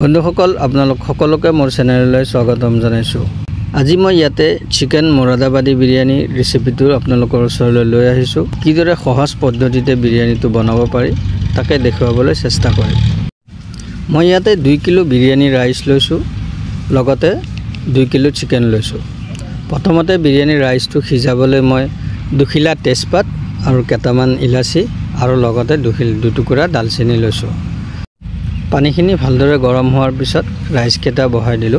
বন্ধুসকল আপোনালোক সকলোকে মোৰ চেনেললৈ স্বাগতম জনাইছো। আজি মই ইয়াতে চিকেন মোৰাদাবাদী বিৰিয়ানী ৰেচিপিটো আপোনালোকৰ ওচৰলৈ লৈ আহিছো। কিদৰে সহজ পদ্ধতিতে বিৰিয়ানীটো বনাব পাৰি তাকে দেখুৱাবলৈ চেষ্টা কৰিম। মই ইয়াতে 2 কিলো বিৰিয়ানী ৰাইচ লৈছো, লগতে 2 কিলো চিকেন লৈছো। প্ৰথমতে বিৰিয়ানী ৰাইচটো সিজাবলৈ মই 2 খিলা তেজপাত আৰু কেটামান ইলাচি আৰু লগতে 2 টুকুৰা দালচেনি লৈছো। পানীখিনি ভালদৰে গৰম হোৱাৰ পিছত ৰাইচ কেটা বহাই দিলো।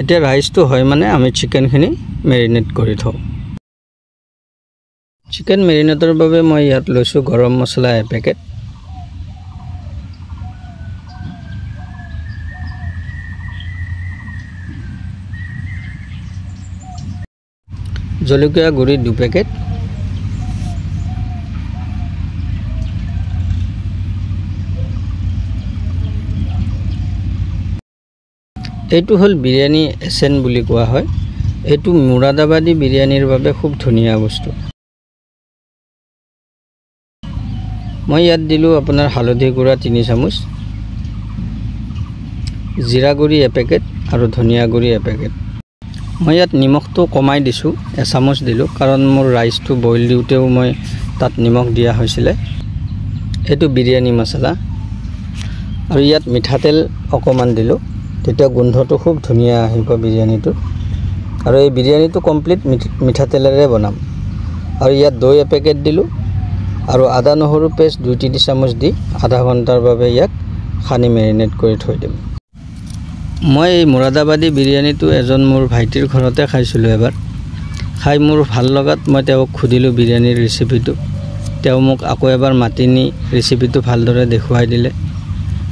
এতিয়া ৰাইচটো হয় মানে আমি চিকেনখিনি মেৰিনেট কৰি থওঁ। চিকেন মেৰিনেটৰ বাবে মই ইয়াত লৈছো গৰম মছলা 1 পেকেট, জলকীয়া গুড়ি 2 পেকেট, এইটো হল বিৰিয়ানী এসেন্স বুলি কোৱা হয়। এইটো মোৰাদাবাদী বিৰিয়ানীৰ বাবে খুব ধুনীয়া বস্তু। মই ইয়াত দিলো আপোনাৰ হালধি গুড়া 3 চামুচ, জিৰা গুড়ি 1 পেকেট আৰু ধনিয়া গুড়ি 1 পেকেট। মই ইয়াত নিমখটো কমাই দিছো, 1 চামুচ দিলো কাৰণ মোৰ ৰাইচটো বইল দিওতেও মই তাত নিমখ দিয়া হৈছিল। এইটো বিৰিয়ানী মছলা আৰু ইয়াত মিঠাতেল অকমান দিলো, তেতিয়া গোন্ধটো খুব ধুনীয়া আহিব বিৰিয়ানীটো। আৰু এই বিৰিয়ানীটো কমপ্লিট মিঠাতেলেৰে বনাম। আৰু ইয়াত দৈ 1 পেকেট দিলো আৰু আদা নহৰু পেষ্ট 2-3 চামুচ দি আধা ঘণ্টাৰ বাবে ইয়াক খানি মেৰিনেট কৰি থৈ দিম। মই এই মোৰাদাবাদী বিৰিয়ানীটো এজন মোৰ ভাইটিৰ ঘৰতে খাইছিলো এবাৰ। খাই মোৰ ভাল লগাত মই তেওঁক খুদিলো বিৰিয়ানীৰ ৰেচিপিটো। তেওঁ মোক আকৌ এবাৰ মাতি নি ৰেচিপিটো ভালদৰে দেখুৱাই দিলে।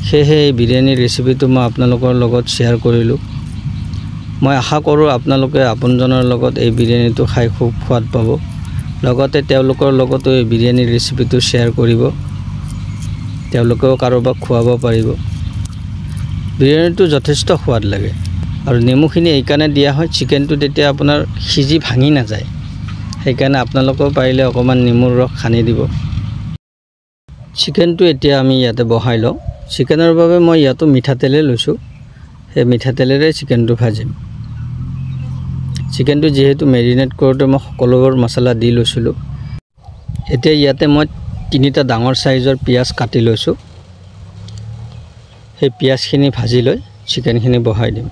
সেয়ে এই বিৰিয়ানীৰ ৰেচিপিটো মই আপোনালোকৰ লগত শ্বেয়াৰ কৰিলো। মই আশা কৰো আপোনালোকে আপোনজনৰ লগত এই বিৰিয়ানীটো খাই খুব সোৱাদ পাব। লগতে তেওঁলোকৰ লগতো এই বিৰিয়ানীৰ ৰেচিপিটো শ্বেয়াৰ কৰিব, তেওঁলোকেও কাৰোবাক খুৱাব পাৰিব। বিৰিয়ানীটো যথেষ্ট সোৱাদ লাগে আৰু নেমুখিনি এই কাৰণে দিয়া হয় চিকেনটো তেতিয়া আপোনাৰ সিজি ভাঙি নাযায়। সেইকাৰণে আপোনালোকেও পাৰিলে অকমান নেমুৰ ৰস খানি দিব। চিকেনটো এতিয়া আমি ইয়াতে বহাই লওঁ। চিকেনৰ বাবে মই ইয়াতো মিঠাতেলে লৈছো, সেই মিঠাতেলেৰে চিকেনটো ভাজিম। চিকেনটো যেহেতু মেৰিনেট কৰোতে মই সকলোবোৰ মছলা দি লৈছিলো। এতিয়া ইয়াতে মই 3টা ডাঙৰ সাইজৰ পিয়াজ কাটি লৈছো। সেই পিয়াজখিনি ভাজি লৈ চিকেনখিনি বহাই দিম।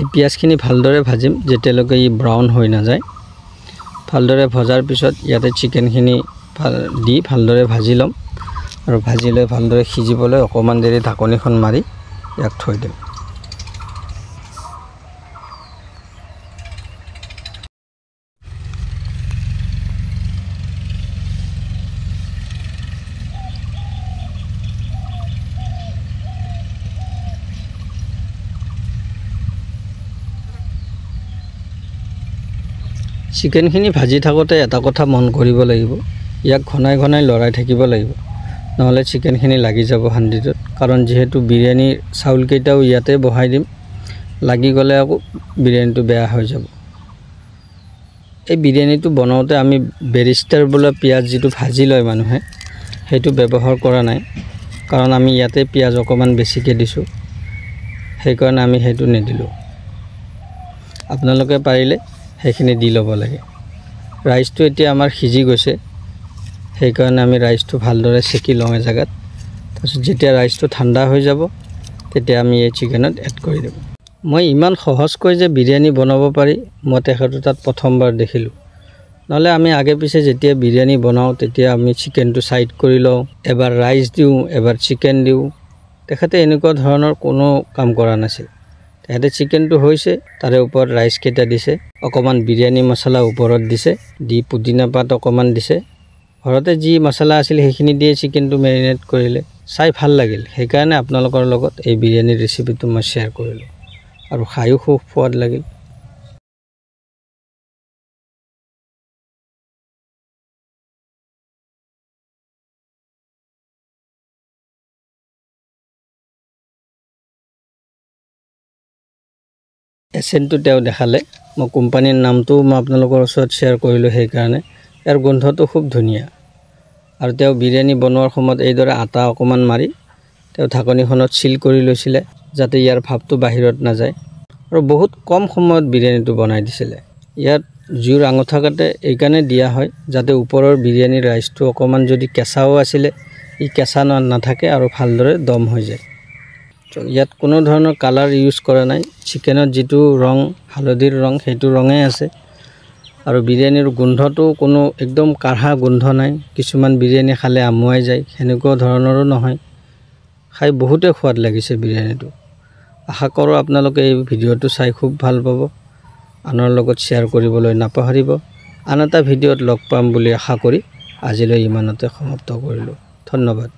এই পিয়াজখিনি ভালদৰে ভাজিম যেতিয়ালৈকে ই ব্ৰাউন হৈ নাযায়। ভালদৰে ভজাৰ পিছত ইয়াতে চিকেনখিনি দি ভালদৰে ভাজি লম আৰু ভাজি লৈ ভালদৰে সিজিবলৈ অকমান দেৰি ঢাকনিখন মাৰি ইয়াক থৈ দিম। চিকেনখিনি ভাজি থাকোতে এটা কথা মন কৰিব লাগিব, ইয়াক ঘনাই ঘনাই লৰাই থাকিব লাগিব, নহলে চিকেনখিনি লাগি যাব হান্দিটোত। কাৰণ যেহেতু বিৰিয়ানীৰ চাউল কেইটাও ইয়াতে বহাই দিম, লাগি গলে আকৌ বিৰিয়ানীটো বেয়া হৈ যাব। এই বিৰিয়ানীটো বনাওতে আমি বেৰিষ্টাৰ বোলা পিয়াজ যিটো ভাজি লয় মানুহে, সেইটো ব্যৱহাৰ কৰা নাই কাৰণ আমি ইয়াতে পিয়াজ অকমান বেছিকে দিছো, সেইকাৰণে আমি সেইটো নিদিলো। আপোনালোকে পাৰিলে সেইখিনি দি ল'ব লাগে। ৰাইচটো এতিয়া আমাৰ সিজি গৈছে, সেইকাৰণে আমি ৰাইচটো ভালদৰে সেকি লওঁ এজাগাত। তাৰপিছত যেতিয়া ৰাইচটো ঠাণ্ডা হৈ যাব তেতিয়া আমি এই চিকেনত এড কৰি দিম। মই ইমান সহজকৈ যে বিৰিয়ানী বনাব পাৰি মই তেখেতৰ তাত প্ৰথমবাৰ দেখিলো। নহলে আমি আগে পিছে যেতিয়া বিৰিয়ানী বনাও তেতিয়া আমি চিকেনটো সাইড কৰি লওঁ, এবাৰ ৰাইচ দিওঁ, এবাৰ চিকেন দিওঁ। তেখেতে এনেকুৱা ধৰণৰ কোনো কাম কৰা নাছিল। তেখেতে চিকেনটো হৈছে তাৰে ওপৰত ৰাইচ কেটা দিছে, অকমান বিৰিয়ানী মছলা ওপৰত দিছে, দি পুদিনা পাত অকমান দিছে। ঘৰতে যি মছলা আছিল সেইখিনি দিয়ে চিকেনটো মেৰিনেট কৰিলে। চাই ভাল লাগিল, সেইকাৰণে আপোনালোকৰ লগত এই বিৰিয়ানীৰ ৰেচিপিটো মই শ্বেয়াৰ কৰিলো। আৰু খায়ো খুব সোৱাদ লাগিল। এচেণ্টটো তেওঁ দেখালে, মই কোম্পানীৰ নামটো মই আপোনালোকৰ ওচৰত শ্বেয়াৰ কৰিলোঁ সেইকাৰণে। ইয়াৰ গোন্ধটো খুব ধুনীয়া আৰু তেওঁ বিৰিয়ানী বনোৱাৰ সময়ত এইদৰে আটা অকণমান মাৰি তেওঁ ঢাকনিখনত চিল কৰি লৈছিলে যাতে ইয়াৰ ভাপটো বাহিৰত নাযায় আৰু বহুত কম সময়ত বিৰিয়ানীটো বনাই দিছিলে। ইয়াত জুইৰ আঙঠা কাটে এইকাৰণে দিয়া হয় যাতে ওপৰৰ বিৰিয়ানীৰ ৰাইচটো অকণমান যদি কেঁচাও আছিলে ই কেঁচা নাথাকে আৰু ভালদৰে দম হৈ যায়। ইয়াত কোনো ধৰণৰ কালাৰ ইউজ কৰা নাই, চিকেনত যিটো ৰং হালধিৰ ৰং সেইটো ৰঙেই আছে আৰু বিৰিয়ানীৰ গোন্ধটো কোনো একদম কাঢ়া গোন্ধ নাই। কিছুমান বিৰিয়ানী খালে আমুৱাই যায়, সেনেকুৱা ধৰণৰো নহয়। খাই বহুতেই সোৱাদ লাগিছে বিৰিয়ানীটো। আশা কৰোঁ আপোনালোকে এই ভিডিঅ'টো চাই খুব ভাল পাব, আনৰ লগত শ্বেয়াৰ কৰিবলৈ নাপাহৰিব। আন এটা ভিডিঅ'ত লগ পাম বুলি আশা কৰি আজিলৈ ইমানতে সমাপ্ত কৰিলোঁ। ধন্যবাদ।